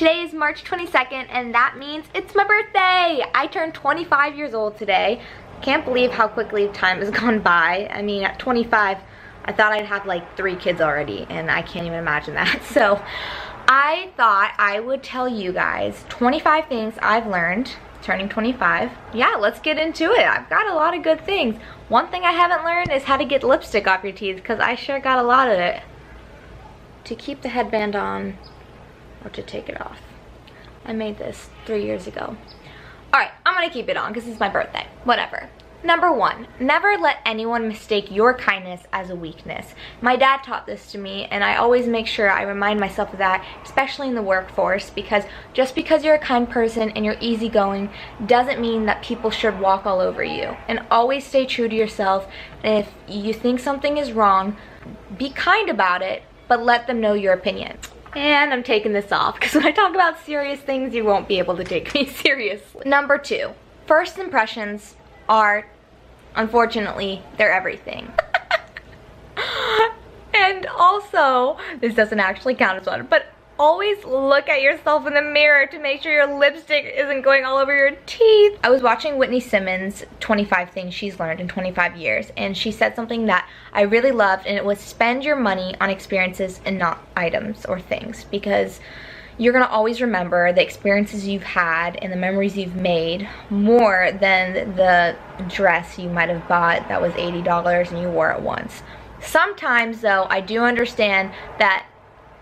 Today is March 22nd, and that means it's my birthday. I turned 25 years old today. Can't believe how quickly time has gone by. I mean, at 25, I thought I'd have like 3 kids already, and I can't even imagine that. So I thought I would tell you guys 25 things I've learned turning 25. Yeah, let's get into it. I've got a lot of good things. One thing I haven't learned is how to get lipstick off your teeth, because I sure got a lot of it. To keep the headband on or to take it off. I made this 3 years ago. Alright, I'm gonna keep it on because it's my birthday. Whatever. Number 1, never let anyone mistake your kindness as a weakness. My dad taught this to me, and I always make sure I remind myself of that, especially in the workforce, because just because you're a kind person and you're easygoing doesn't mean that people should walk all over you. And always stay true to yourself. And if you think something is wrong, be kind about it, but let them know your opinion. And I'm taking this off because when I talk about serious things, you won't be able to take me seriously. Number 2, first impressions are, unfortunately, they're everything. And also, this doesn't actually count as one, but always look at yourself in the mirror to make sure your lipstick isn't going all over your teeth. I was watching Whitney Simmons' 25 things she's learned in 25 years, and she said something that I really loved, and it was spend your money on experiences and not items or things, because you're gonna always remember the experiences you've had and the memories you've made more than the dress you might have bought that was $80 and you wore it once. Sometimes though, I do understand that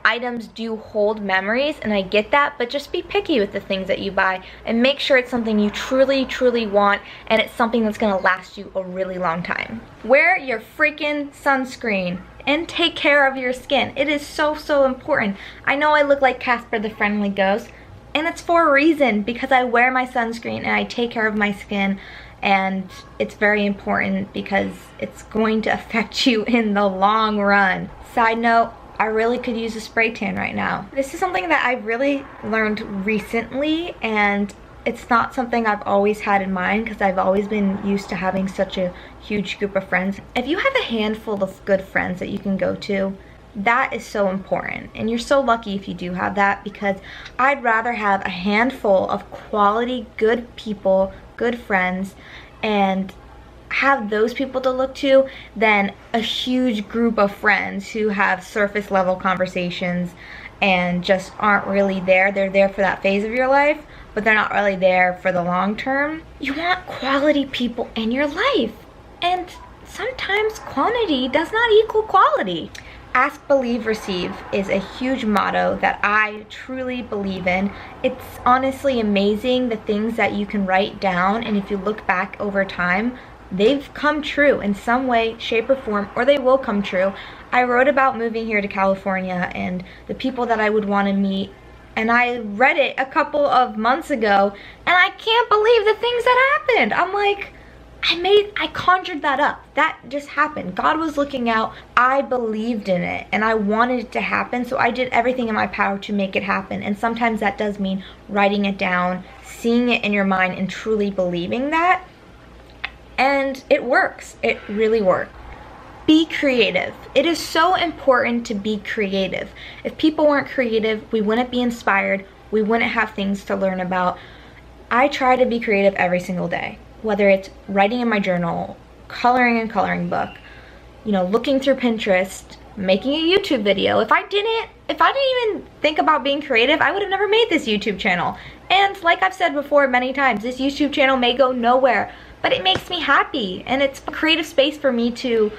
items do hold memories, and I get that, but just be picky with the things that you buy and make sure it's something you truly want, and it's something that's gonna last you a really long time. Wear your freaking sunscreen and take care of your skin. It is so important. I know I look like Casper the Friendly Ghost, and it's for a reason, because I wear my sunscreen and I take care of my skin, and it's very important because it's going to affect you in the long run. Side note, I really could use a spray tan right now. This is something that I've really learned recently, and it's not something I've always had in mind because I've always been used to having such a huge group of friends. If you have a handful of good friends that you can go to, that is so important, and you're so lucky if you do have that, because I'd rather have a handful of quality, good people, good friends, and have those people to look to than a huge group of friends who have surface level conversations and just aren't really there. They're there for that phase of your life, but they're not really there for the long term. You want quality people in your life, and sometimes quantity does not equal quality. Ask, believe, receive is a huge motto that I truly believe in. It's honestly amazing the things that you can write down, and if you look back over time, they've come true in some way, shape, or form, or they will come true. I wrote about moving here to California and the people that I would want to meet, and I read it a couple of months ago, and I can't believe the things that happened. I'm like, I conjured that up. That just happened. God was looking out. I believed in it, and I wanted it to happen, so I did everything in my power to make it happen. And sometimes that does mean writing it down, seeing it in your mind, and truly believing that. And it works. It really works. Be creative. It is so important to be creative. If people weren't creative, we wouldn't be inspired. We wouldn't have things to learn about. I try to be creative every single day, whether it's writing in my journal, coloring in a coloring book, you know, looking through Pinterest, making a YouTube video. If I didn't even think about being creative, I would have never made this YouTube channel. And like I've said before many times, this YouTube channel may go nowhere, but it makes me happy, and it's a creative space for me to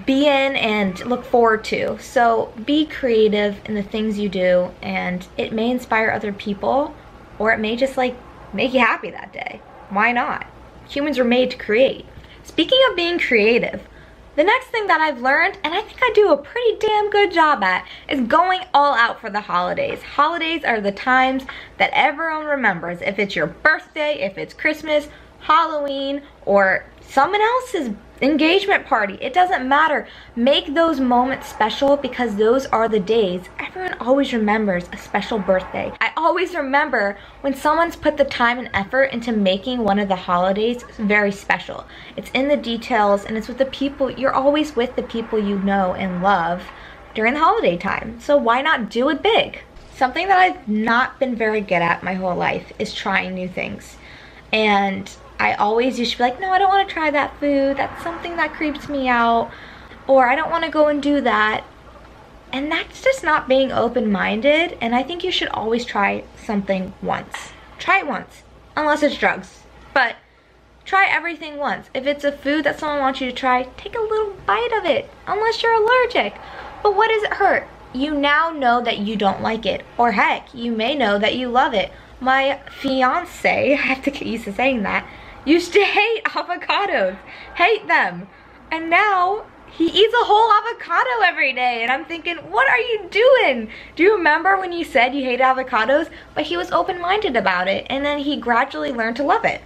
be in and look forward to. So be creative in the things you do, and it may inspire other people, or it may just like make you happy that day. Why not? Humans were made to create. Speaking of being creative, the next thing that I've learned, and I think I do a pretty damn good job at, is going all out for the holidays. Holidays are the times that everyone remembers. If it's your birthday, if it's Christmas, Halloween, or someone else's engagement party, it doesn't matter. Make those moments special, because those are the days everyone always remembers a special birthday. I always remember when someone's put the time and effort into making one of the holidays very special. It's in the details, and it's with the people. You're always with the people you know and love during the holiday time, so why not do it big? Something that I've not been very good at my whole life is trying new things. And I always used to be like, no, I don't want to try that food. That's something that creeps me out. Or I don't want to go and do that. And that's just not being open-minded. And I think you should always try something once. Try it once, unless it's drugs. But try everything once. If it's a food that someone wants you to try, take a little bite of it, unless you're allergic. But what does it hurt? You now know that you don't like it. Or heck, you may know that you love it. My fiance, I have to get used to saying that, used to hate avocados. Hate them. And now he eats a whole avocado every day. And I'm thinking, what are you doing? Do you remember when you said you hate avocados? But he was open-minded about it. And then he gradually learned to love it.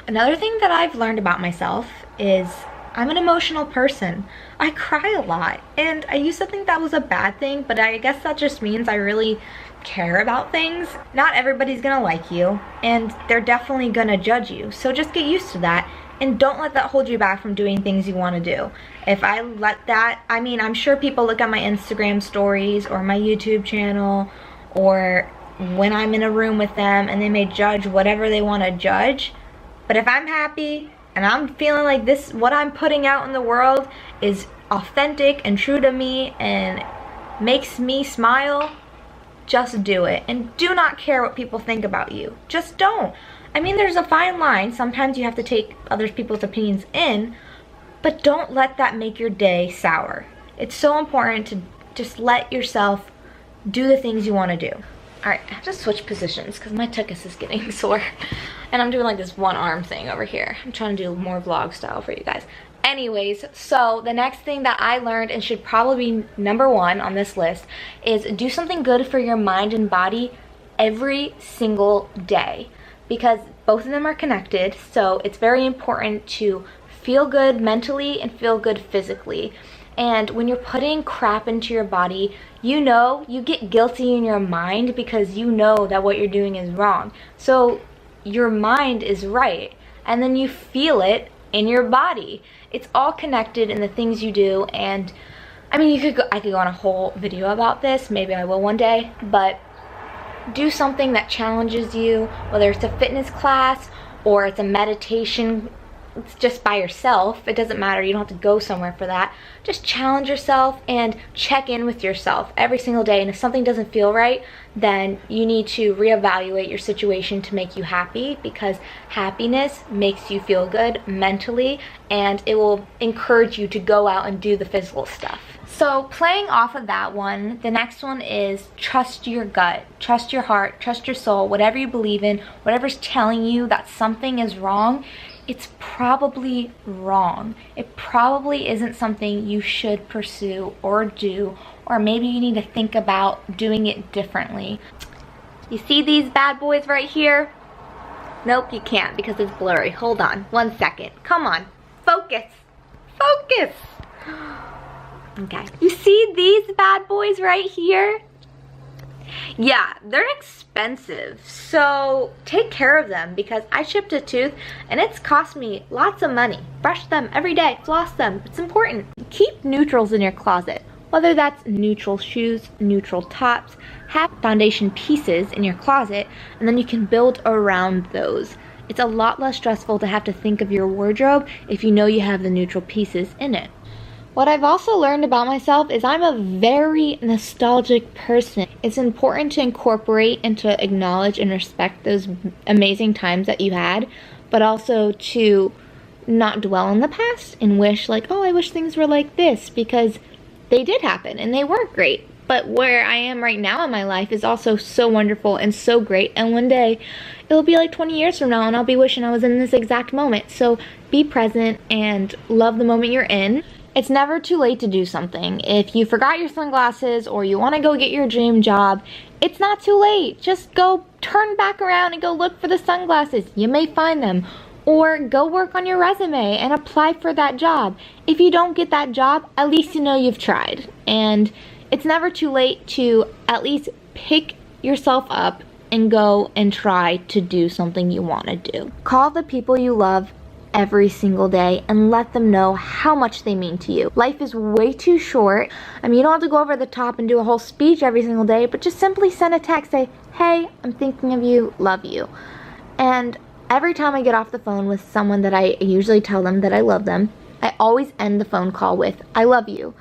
Another thing that I've learned about myself is I'm an emotional person. I cry a lot, and I used to think that was a bad thing, but I guess that just means I really care about things. Not everybody's gonna like you, and they're definitely gonna judge you, so just get used to that, and don't let that hold you back from doing things you wanna do. If I let that, I mean, I'm sure people look at my Instagram stories or my YouTube channel, or when I'm in a room with them, and they may judge whatever they wanna judge, but if I'm happy, and I'm feeling like this, what I'm putting out in the world is authentic and true to me and makes me smile, just do it. And do not care what people think about you. Just don't. I mean, there's a fine line. Sometimes you have to take other people's opinions in, but don't let that make your day sour. It's so important to just let yourself do the things you want to do. Alright, I have to switch positions because my tuchus is getting sore. And I'm doing like this one arm thing over here. I'm trying to do more vlog style for you guys. Anyways, so the next thing that I learned and should probably be number one on this list is do something good for your mind and body every single day. Because both of them are connected, so it's very important to feel good mentally and feel good physically. And when you're putting crap into your body, you know, you get guilty in your mind because you know that what you're doing is wrong. So your mind is right, and then you feel it in your body. It's all connected in the things you do. And I mean, I could go on a whole video about this. Maybe I will one day, but do something that challenges you, whether it's a fitness class or it's a meditation. It's just by yourself. It doesn't matter. You don't have to go somewhere for that. Just challenge yourself and check in with yourself every single day. And if something doesn't feel right, then you need to reevaluate your situation to make you happy, because happiness makes you feel good mentally, and it will encourage you to go out and do the physical stuff. So playing off of that one, the next one is trust your gut, trust your heart, trust your soul, whatever you believe in, whatever's telling you that something is wrong. It's probably wrong. It probably isn't something you should pursue or do, or maybe you need to think about doing it differently. You see these bad boys right here? Nope, you can't because it's blurry. Hold on, 1 second. Come on, focus, focus. Okay, you see these bad boys right here? Yeah, they're expensive, so take care of them, because I chipped a tooth and it's cost me lots of money. Brush them every day, floss them, it's important. Keep neutrals in your closet, whether that's neutral shoes, neutral tops. Have foundation pieces in your closet, and then you can build around those. It's a lot less stressful to have to think of your wardrobe if you know you have the neutral pieces in it. What I've also learned about myself is I'm a very nostalgic person. It's important to incorporate and to acknowledge and respect those amazing times that you had, but also to not dwell on the past and wish like, oh, I wish things were like this, because they did happen and they were great. But where I am right now in my life is also so wonderful and so great, and one day it'll be like 20 years from now and I'll be wishing I was in this exact moment. So be present and love the moment you're in. It's never too late to do something. If you forgot your sunglasses or you want to go get your dream job, it's not too late. Just go turn back around and go look for the sunglasses. You may find them. Or go work on your resume and apply for that job. If you don't get that job, at least you know you've tried. And it's never too late to at least pick yourself up and go and try to do something you want to do. Call the people you love every single day and let them know how much they mean to you. Life is way too short. I mean, you don't have to go over the top and do a whole speech every single day, but just simply send a text, say, hey, I'm thinking of you, love you. And every time I get off the phone with someone that I usually tell them that I love them, I always end the phone call with, I love you.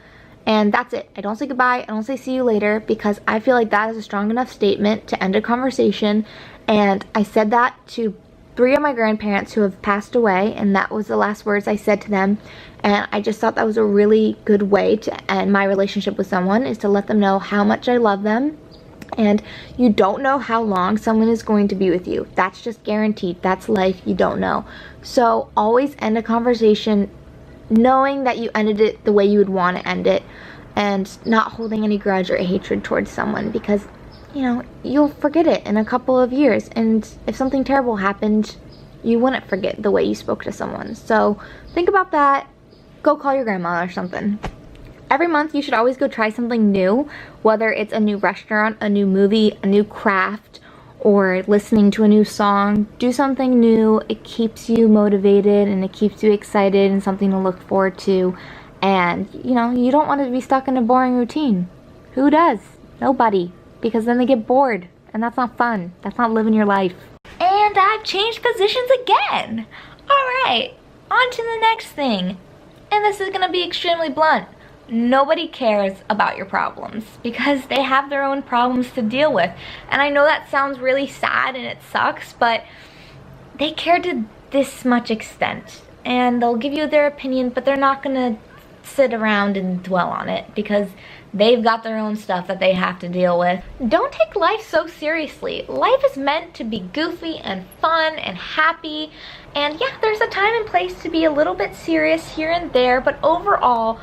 And that's it. I don't say goodbye, I don't say see you later, because I feel like that is a strong enough statement to end a conversation. And I said that to 3 of my grandparents who have passed away, and that was the last words I said to them. And I just thought that was a really good way to end my relationship with someone, is to let them know how much I love them. And you don't know how long someone is going to be with you. That's just guaranteed. That's life. You don't know. So always end a conversation knowing that you ended it the way you would want to end it, and not holding any grudge or hatred towards someone, because, you know, you'll forget it in a couple of years, and if something terrible happened, you wouldn't forget the way you spoke to someone. So think about that. Go call your grandma or something. Every month you should always go try something new, whether it's a new restaurant, a new movie, a new craft, or listening to a new song. Do something new. It keeps you motivated and it keeps you excited and something to look forward to. And, you know, you don't want to be stuck in a boring routine. Who does? Nobody. Because then they get bored, and that's not fun. That's not living your life. And I've changed positions again. Alright, on to the next thing. And this is gonna be extremely blunt. Nobody cares about your problems because they have their own problems to deal with. And I know that sounds really sad and it sucks, but they care to this much extent. And they'll give you their opinion, but they're not gonna sit around and dwell on it because they've got their own stuff that they have to deal with. Don't take life so seriously. Life is meant to be goofy and fun and happy. And yeah, there's a time and place to be a little bit serious here and there, but overall,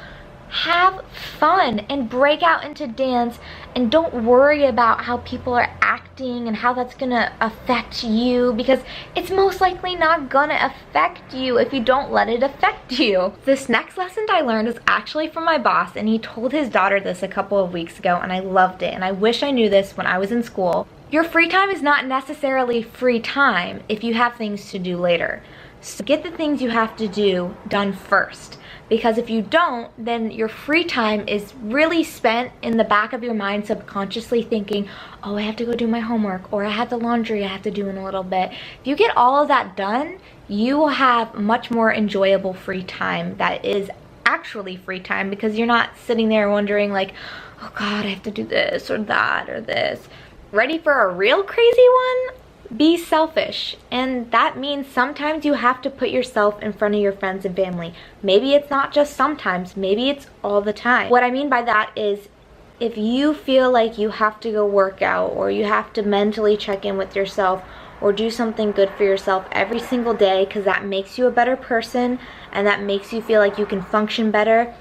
have fun and break out into dance, and don't worry about how people are acting and how that's gonna affect you, because it's most likely not gonna affect you if you don't let it affect you. This next lesson I learned was actually from my boss, and he told his daughter this a couple of weeks ago, and I loved it, and I wish I knew this when I was in school. Your free time is not necessarily free time if you have things to do later. So get the things you have to do done first. Because if you don't, then your free time is really spent in the back of your mind subconsciously thinking, oh, I have to go do my homework, or I have the laundry I have to do in a little bit. If you get all of that done, you will have much more enjoyable free time that is actually free time, because you're not sitting there wondering like, oh God, I have to do this or that or this. Ready for a real crazy one? Be selfish, and that means sometimes you have to put yourself in front of your friends and family. Maybe it's not just sometimes, maybe it's all the time. What I mean by that is, if you feel like you have to go work out, or you have to mentally check in with yourself, or do something good for yourself every single day because that makes you a better person and that makes you feel like you can function better,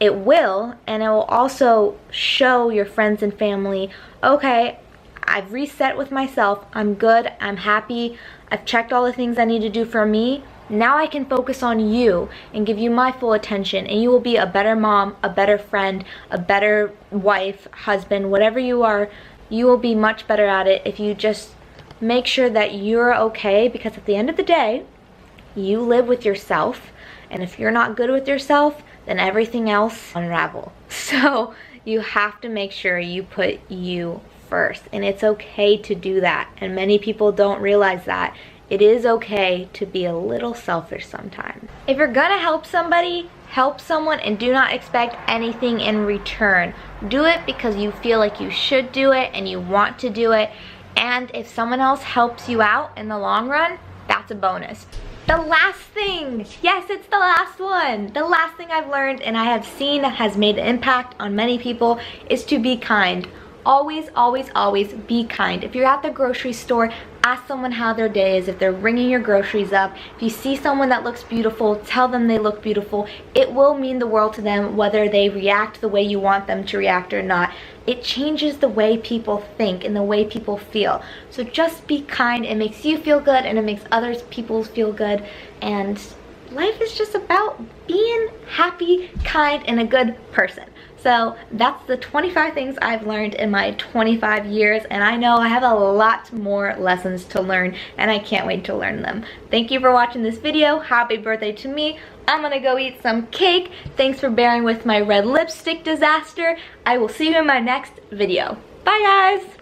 it will, and it will also show your friends and family, okay, I've reset with myself, I'm good, I'm happy, I've checked all the things I need to do for me. Now I can focus on you and give you my full attention, and you will be a better mom, a better friend, a better wife, husband, whatever you are, you will be much better at it if you just make sure that you're okay, because at the end of the day, you live with yourself, and if you're not good with yourself, then everything else unravel. So you have to make sure you put you first, and it's okay to do that, and many people don't realize that. It is okay to be a little selfish sometimes. If you're gonna help somebody, help someone and do not expect anything in return. Do it because you feel like you should do it and you want to do it, and if someone else helps you out in the long run, that's a bonus. The last thing, yes, it's the last one. The last thing I've learned and I have seen has made an impact on many people is to be kind. Always, always, always be kind. If you're at the grocery store, ask someone how their day is. If they're ringing your groceries up, if you see someone that looks beautiful, tell them they look beautiful. It will mean the world to them whether they react the way you want them to react or not. It changes the way people think and the way people feel. So just be kind. It makes you feel good and it makes others people feel good. And life is just about being happy, kind, and a good person. So that's the 25 things I've learned in my 25 years, and I know I have a lot more lessons to learn, and I can't wait to learn them. Thank you for watching this video. Happy birthday to me. I'm gonna go eat some cake. Thanks for bearing with my red lipstick disaster. I will see you in my next video. Bye guys!